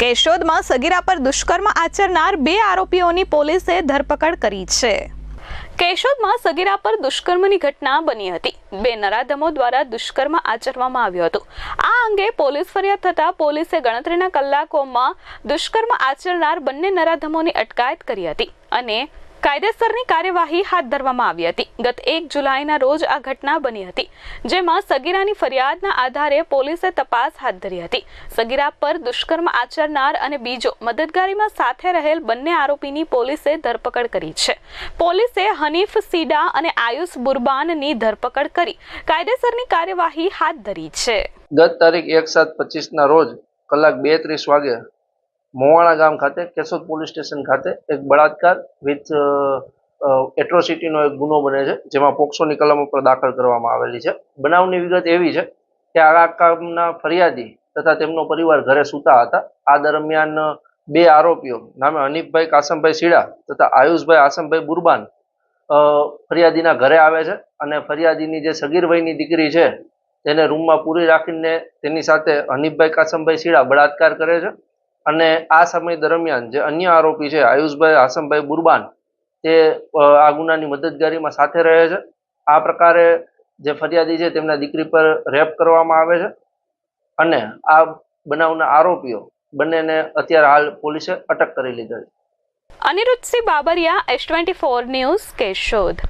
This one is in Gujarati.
કેશોદમાં સગીરા પર દુષ્કર્મ આચરનાર 2 આરોપીઓની પોલીસે ધરપકડ કરી છે। કેશોદમાં સગીરા પર દુષ્કર્મની ઘટના બની હતી। 2 નરાધમો દ્વારા દુષ્કર્મ આચરવામાં આવ્યું હતું। આ અંગે પોલીસ ફરિયાદ થતા પોલીસે ગણતરીના કલાકોમાં દુષ્કર્મ આચરનાર બંને નરાધમોની અટકાયત કરી હતી અને કાયદેસરની કાર્યવાહી હાથ ધરવામાં આવી હતી। ગત 1 જુલાઈના રોજ આ ઘટના બની હતી, જેમાં સગીરાની ફરિયાદના આધારે પોલીસે તપાસ હાથ ધરી હતી। સગીરા પર દુષ્કર્મ આચરનાર અને બીજો મદદગારીમાં સાથે રહેલ બંને આરોપીની પોલીસે ધરપકડ કરી છે। પોલીસે હનીફ સીડા અને આયુષ બુરબાનની ધરપકડ કરી કાયદેસરની કાર્યવાહી હાથ ધરી છે। ગત તારીખ 1/7/25 ના રોજ કલાક 2:30 વાગે મોવાણા ગામ ખાતે કેશોદ પોલીસ સ્ટેશન ખાતે એક બળાત્કાર વિથ એટ્રોસિટીનો એક ગુનો બને છે, જેમાં પોક્સોની કલમ ઉપર દાખલ કરવામાં આવેલી છે। બનાવની વિગત એવી છે કે આ કામના ફરિયાદી તથા તેમનો પરિવાર ઘરે સૂતા હતા। આ દરમિયાન 2 આરોપીઓ નામે હનીફભાઈ કાસમભાઈ સીડા તથા આયુષભાઈ આસમભાઈ બુરબાન ફરિયાદીના ઘરે આવે છે અને ફરિયાદીની જે સગીર વયની દીકરી છે તેને રૂમમાં પૂરી રાખીને તેની સાથે હનીફભાઈ કાસમભાઈ સીડા બળાત્કાર કરે છે। અને આ સમય દરમિયાન જે અન્ય આરોપી છે આયુષભાઈ આસમભાઈ બુરબાન તે આ ગુનાની મદદગારીમાં સાથે રહે છે। આ પ્રકારે જે ફરિયાદી છે તેમના દીકરી પર રેપ કરવામાં આવે છે અને આ બનાવના આરોપીઓ બંનેને અત્યારે હાલ પોલીસે અટક કરી લીધા છે। Aniruddhsinh Babariya, S24 news, Keshod.